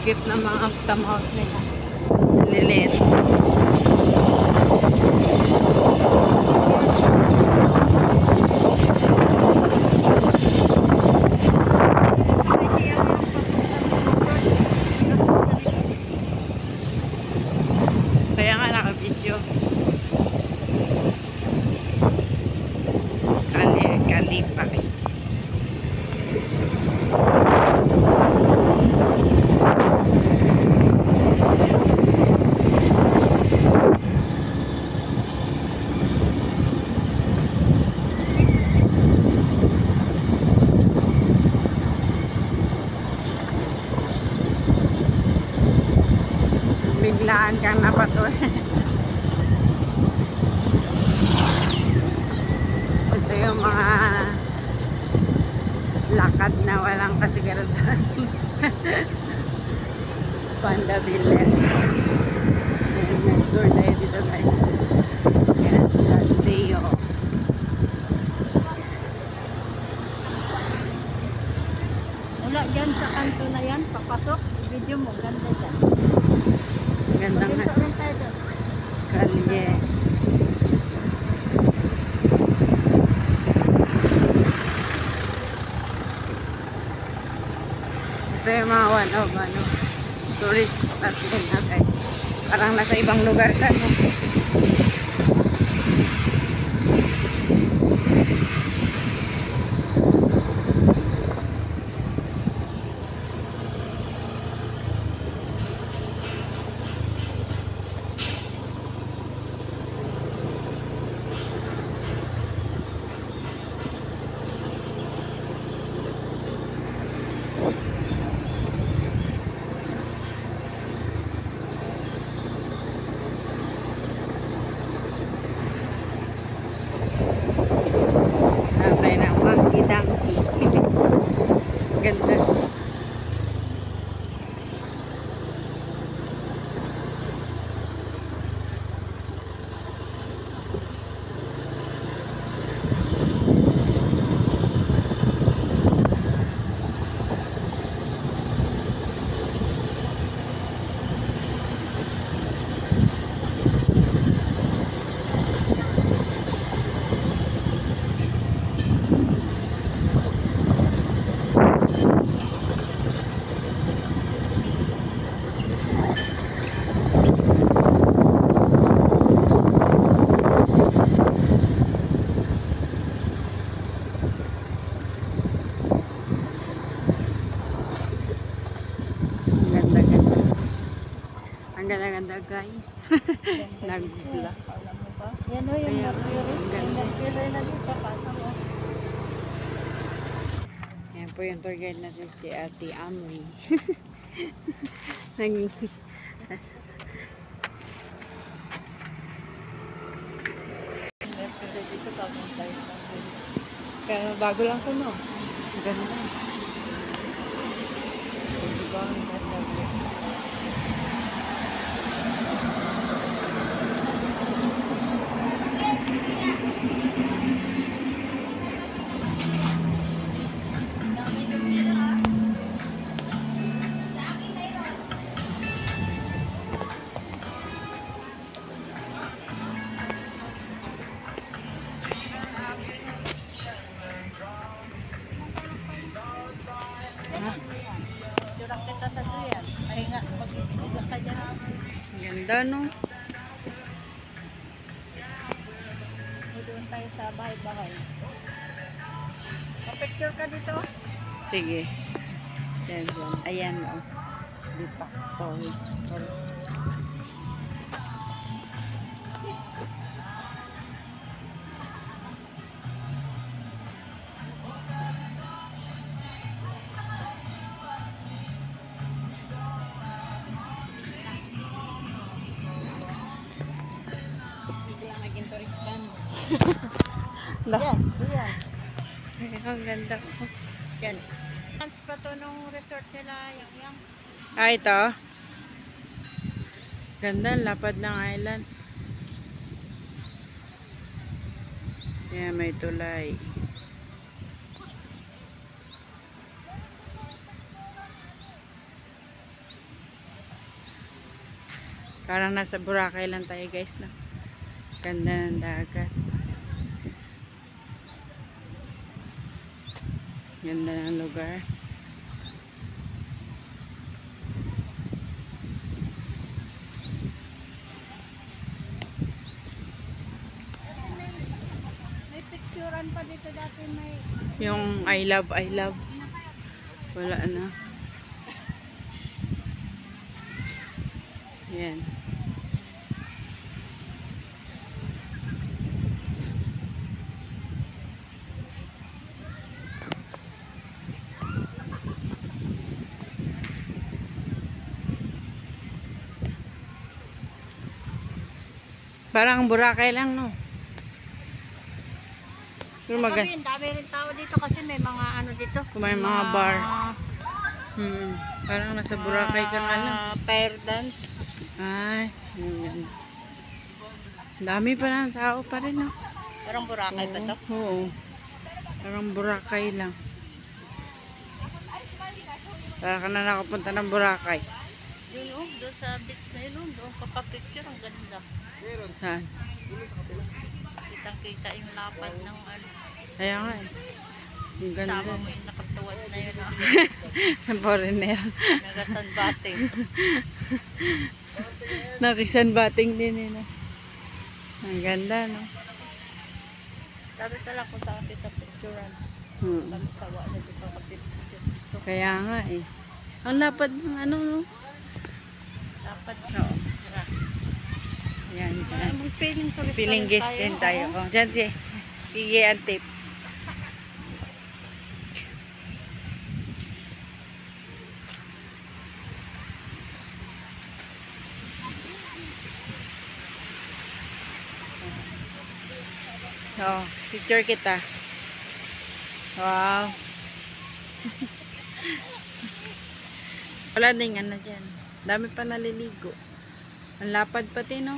Cute na mga tamhouse nila. Lilit. Kaya nga naka-video. Kalipa. Biglaan kang napatuloy. Ito yung mga lakad na walang kasiguraduhan. Panda Village. Nag-tour tayo dito guys. Yan, San Leo. Wala dyan sa kanto na yan, papasok. Video mo, ganda dyan. Ganda nga. Kalye. Ito yung mga one of tourist spot din natin. Parang nasa ibang lugar ka, no? Ganda. Ang ganda-ganda guys. Nag-vlog. Yan o yung Mercury. Yung Mercury na dito. Yan po yung tour guide natin si Ate Amoy. Nangingit. Kaya bago lang ko, no? Ganda. Diba? Ang ganda guys. Ganda, no? Doon tayo sa bahay-bahay. Pa-picture ka dito? Sige. Yan, yan. Ayan, oh. Dito. Sorry. Yan, yan. Ang ganda ko. Yan. Chance pa to nung resort nila, yang. Ah, ito. Ganda, lapad ng island. Kaya may tulay. Parang nasa Boracay lang tayo guys na. Ganda ng dagat. Ganda ng lugar. May picturean pa dito dati may. Yung I love. Wala na. Yan. Parang Boracay lang, no? Pero Dami rin tao dito kasi may mga ano dito. may mga bar. Parang nasa Boracay ka nga lang. Fire dance. Ay, yun. Dami pa ng tao pa rin, no? Parang Boracay pa to. Oo. Parang Boracay lang. Para ka na nakapunta ng Boracay. Yun doon sa beach na yun, doon kapapicture, ang ganda. Saan? Kitang-kita yung lapad ng ano. Kaya nga eh. Ang ganda. Sama mo yung nakatuwad na yun. Foreigner. Nagasanbating. Nakisanbating din eh, no? Ang ganda, no? Sabi ka lang kung saan kita picturean. Sabi sawa na dito kapipicture. Kaya nga eh. Ang lapad ng ano, no? Lapad. Oo. Ayan, dyan. Mag-feeling Feeling guest din tayo. Oh, dyan si Sige ang tip. Oh, picture kita. Wow. Wala ding ano dyan. Dami pa naliligo. Ang lapad pati, no?